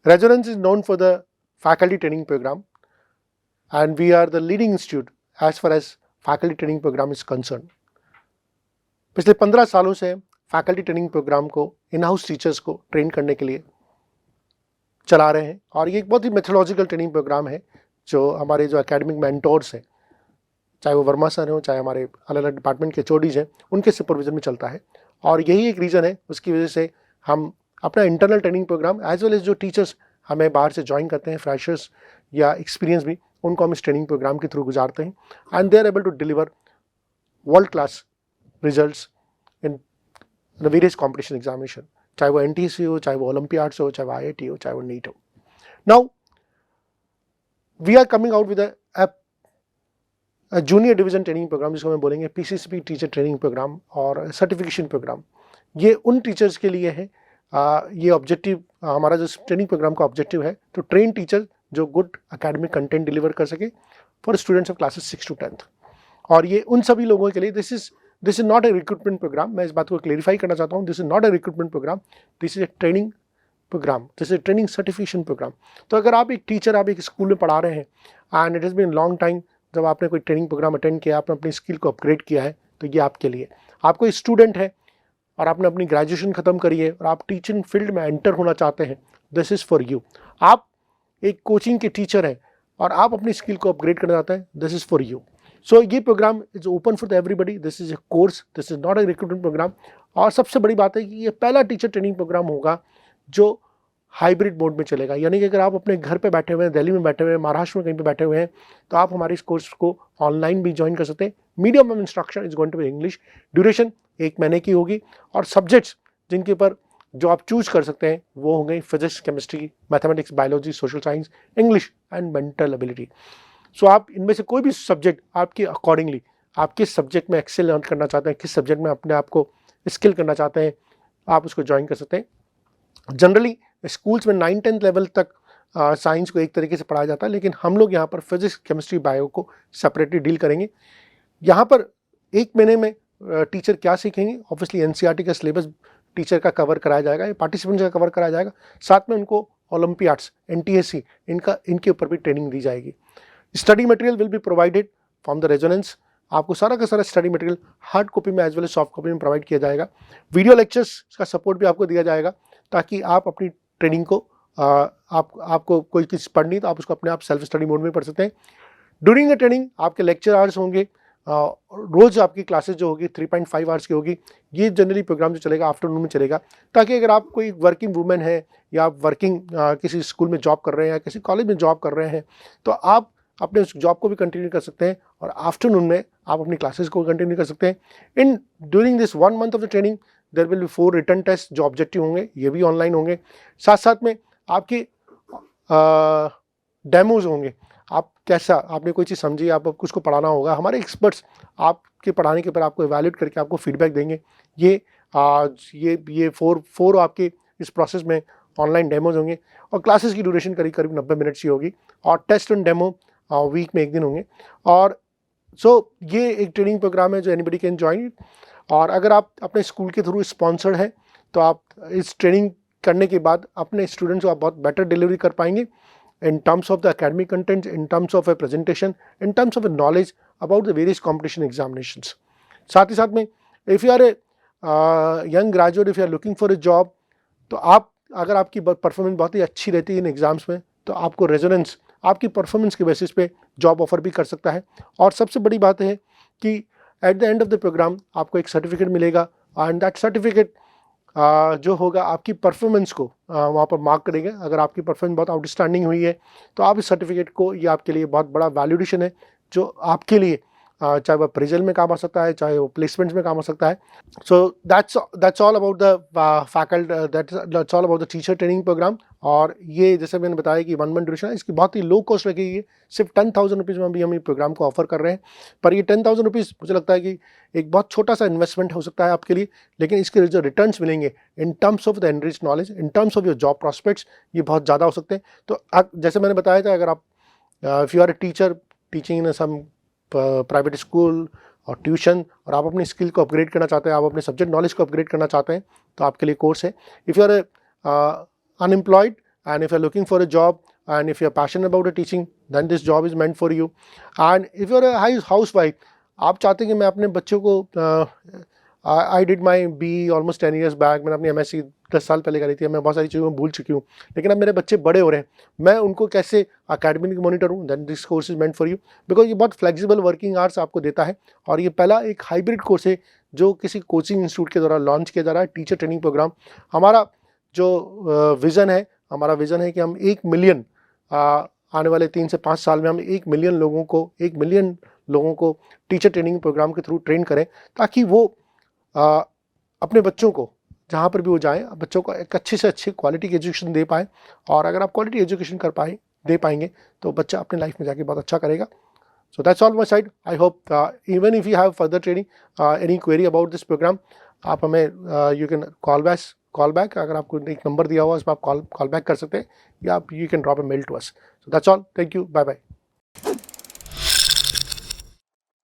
Resonance is known for the faculty training program, and we are the leading institute as far as faculty training program is concerned. पिछले 15 सालों से faculty training programme को in house teachers को train करने के लिए चला रहे हैं, और ये एक बहुत ही मेथोडोलॉजिकल ट्रेनिंग प्रोग्राम है जो हमारे जो एकेडमिक मेंटोर्स हैं, चाहे वो वर्मा सर हो, चाहे हमारे अलग अलग डिपार्टमेंट के एचओडीज हैं, उनके सुपरविजन में चलता है। और यही एक रीज़न है, उसकी वजह से हम अपना internal training programme as well as जो टीचर्स हमें बाहर से ज्वाइन करते हैं, फ्रेशर्स या एक्सपीरियंस भी, उनको हम इस ट्रेनिंग प्रोग्राम के थ्रू गुजारते हैं, and they are able to deliver world class results in the various competition examination, चाहे वो एनटीसी हो, चाहे वो ओलंपियाड्स हो, चाहे वो आईआईटी हो, चाहे वो नीट हो। Now we are coming out with junior division training program, जिसको हम बोलेंगे पीसीसीपी टीचर ट्रेनिंग प्रोग्राम और सर्टिफिकेशन प्रोग्राम। ये उन टीचर्स के लिए है, ये ऑब्जेक्टिव हमारा जो ट्रेनिंग प्रोग्राम का ऑब्जेक्टिव है, तो ट्रेन टीचर जो गुड एकेडमिक कंटेंट डिलीवर कर सके for students of classes 6 to 10th। और ये उन सभी लोगों के लिए this is not a recruitment program. मैं इस बात को क्लेरिफाई करना चाहता हूँ, this is not a recruitment program, this is a training program, this is training certification program. तो अगर आप एक टीचर, आप एक स्कूल में पढ़ा रहे हैं and it has been long time जब आपने कोई ट्रेनिंग प्रोग्राम अटेंड किया, आपने अपनी स्किल को अपग्रेड किया है, तो ये आपके लिए। आप कोई स्टूडेंट है और आपने अपनी ग्रेजुएशन खत्म करी है और आप टीचिंग फील्ड में एंटर होना चाहते हैं, दिस इज़ फॉर यू। आप एक कोचिंग के टीचर हैं और आप अपनी स्किल को अपग्रेड करना चाहते हैं, this is for you. So ये program is open for everybody, this is a course, this is not a recruitment program. और सबसे बड़ी बात है कि ये पहला टीचर ट्रेनिंग प्रोग्राम होगा जो हाइब्रिड मोड में चलेगा, यानी कि अगर आप अपने घर पे बैठे हुए हैं, दिल्ली में बैठे हुए हैं, महाराष्ट्र में कहीं पे बैठे हुए हैं, तो आप हमारे इस कोर्स को ऑनलाइन भी ज्वाइन कर सकते हैं। Medium of instruction is going to be English, duration 1 महीने की होगी, और सब्जेक्ट्स जिनके ऊपर जो आप चूज कर सकते हैं वो होंगे physics, chemistry, mathematics, biology, social science, English and mental ability. So आप इनमें से कोई भी सब्जेक्ट आपके अकॉर्डिंगली, आप किस सब्जेक्ट में एक्सेल लर्न करना चाहते हैं, किस सब्जेक्ट में अपने आप को स्किल करना चाहते हैं, आप उसको ज्वाइन कर सकते हैं। जनरली स्कूल्स में 9-10th लेवल तक साइंस को एक तरीके से पढ़ाया जाता है, लेकिन हम लोग यहाँ पर फिजिक्स, केमिस्ट्री, बायो को सेपरेटली डील करेंगे। यहाँ पर 1 महीने में टीचर क्या सीखेंगे, ऑब्वियसली एनसीईआरटी का सिलेबस टीचर का कवर कराया जाएगा, पार्टिसिपेंट्स का कवर कराया जाएगा, साथ में उनको ओलंपियाड्स, एनटीएससी, इनके ऊपर भी ट्रेनिंग दी जाएगी। Study material will be provided from the Resonance, आपको सारा का सारा स्टडी मटेरियल हार्ड कॉपी में as well as soft copy में प्रोवाइड किया जाएगा। वीडियो लेक्चर्स का सपोर्ट भी आपको दिया जाएगा, ताकि आप अपनी ट्रेनिंग को आपको कोई चीज़ पढ़नी तो आप उसको अपने आप सेल्फ स्टडी मोड में पढ़ सकते हैं। ड्यूरिंग द ट्रेनिंग आपके लेक्चर आवर्स होंगे, रोज़ आपकी क्लासेस जो होगी 3.5 आवर्स की होगी। ये जनरली प्रोग्राम जो चलेगा आफ्टरनून में चलेगा, ताकि अगर आप कोई वर्किंग वूमेन है या आप वर्किंग किसी स्कूल में जॉब कर रहे हैं या किसी कॉलेज में जॉब कर रहे हैं, तो आप अपने उस जॉब को भी कंटिन्यू कर सकते हैं और आफ्टरनून में आप अपनी क्लासेस को कंटिन्यू कर सकते हैं। In during this 1 month of the training there will be 4 written test जो ऑब्जेक्टिव होंगे, ये भी ऑनलाइन होंगे। साथ साथ में आपकी डेमोज होंगे, आप कैसा, आपने कोई चीज़ समझी, आप कुछ को पढ़ाना होगा, हमारे एक्सपर्ट्स आपके पढ़ाने के ऊपर आपको इवैल्यूएट करके आपको फीडबैक देंगे। ये 4 आपके इस प्रोसेस में ऑनलाइन डेमोज होंगे, और क्लासेस की ड्यूरेशन करीब 90 मिनट्स की होगी, और टेस्ट एंड डेमो वीक में 1 दिन होंगे। और ये एक ट्रेनिंग प्रोग्राम है जो एनीबडी कैन जॉइन। और अगर आप अपने स्कूल के थ्रू स्पॉन्सर्ड हैं, तो आप इस ट्रेनिंग करने के बाद अपने स्टूडेंट्स को आप बहुत बेटर डिलीवरी कर पाएंगे in terms of the academic content, in terms of a presentation, in terms of a knowledge about the various competition examinations. साथ ही साथ में if you are a young graduate, if you are looking for a job, तो आप अगर आपकी performance बहुत ही अच्छी रहती है इन एग्जाम्स में, तो आपको रेजोनेंस आपकी परफॉर्मेंस के बेसिस पे जॉब ऑफर भी कर सकता है। और सबसे बड़ी बात है कि at the end of the program आपको एक सर्टिफिकेट मिलेगा, एंड दैट सर्टिफिकेट जो होगा आपकी परफॉर्मेंस को वहाँ पर मार्क करेंगे। अगर आपकी परफॉर्मेंस बहुत आउटस्टैंडिंग हुई है, तो आप इस सर्टिफिकेट को, ये आपके लिए बहुत बड़ा वैल्यूडेशन है, जो आपके लिए चाहे वो अप्रेजल में काम आ सकता है, चाहे वो प्लेसमेंट्स में काम आ सकता है। So that's all about the faculty, that's all about the teacher training program. और ये जैसे मैंने बताया कि 1 month ड्यूरेशन है, इसकी बहुत ही लो कॉस्ट लगेगी, सिर्फ 10,000 रुपीज़ में भी हम ये प्रोग्राम को ऑफर कर रहे हैं। पर ये 10,000 रुपीज़ मुझे लगता है कि एक बहुत छोटा सा इन्वेस्टमेंट हो सकता है आपके लिए, लेकिन इसके जो रिटर्न्स मिलेंगे in terms of the enrich knowledge, in terms of your job prospects, ये बहुत ज़्यादा हो सकते हैं। तो जैसे मैंने बताया था, अगर आप if you are a teacher teaching in some private school और ट्यूशन, और आप अपनी स्किल को अपग्रेड करना चाहते हैं, आप अपने सब्जेक्ट नॉलेज को अपग्रेड करना चाहते हैं, तो आपके लिए कोर्स है। If you are unemployed and if you're looking for a job and if you're passionate about the teaching, then this job is meant for you. And if you're a housewife, आप चाहते हैं कि मैं अपने बच्चों को I did my be almost 10 years back, मैंने अपनी MSc 10 साल पहले करी थी, मैं बहुत सारी चीज़ों में भूल चुकी हूँ, लेकिन अब मेरे बच्चे बड़े हो रहे हैं, मैं उनको कैसे अकेडमिक मॉनिटर हूँ, then this course is meant for you, because ये बहुत फ्लेक्सिबल वर्किंग आवर्स आपको देता है। और ये पहला एक हाइब्रिड कोर्स है जो किसी कोचिंग इंस्टीट्यूट के द्वारा लॉन्च किया जा रहा है, टीचर ट्रेनिंग प्रोग्राम। हमारा जो विज़न है, हमारा विज़न है कि हम 1 मिलियन आने वाले 3 से 5 साल में हम 1 मिलियन लोगों को टीचर ट्रेनिंग प्रोग्राम के थ्रू ट्रेन करें, ताकि वो अपने बच्चों को जहाँ पर भी वो जाएँ, बच्चों को एक अच्छी से अच्छी क्वालिटी की एजुकेशन दे पाएँ। और अगर आप क्वालिटी एजुकेशन दे पाएंगे तो बच्चा अपने लाइफ में जाके बहुत अच्छा करेगा। So that's all my side. I hope even if you have further training, any query about this program, आप हमें you can call back, अगर आपको एक नंबर दिया हुआ है उस पर आप कॉल बैक कर सकते हैं, या आप you can drop a mail to us. So that's all. Thank you. Bye bye.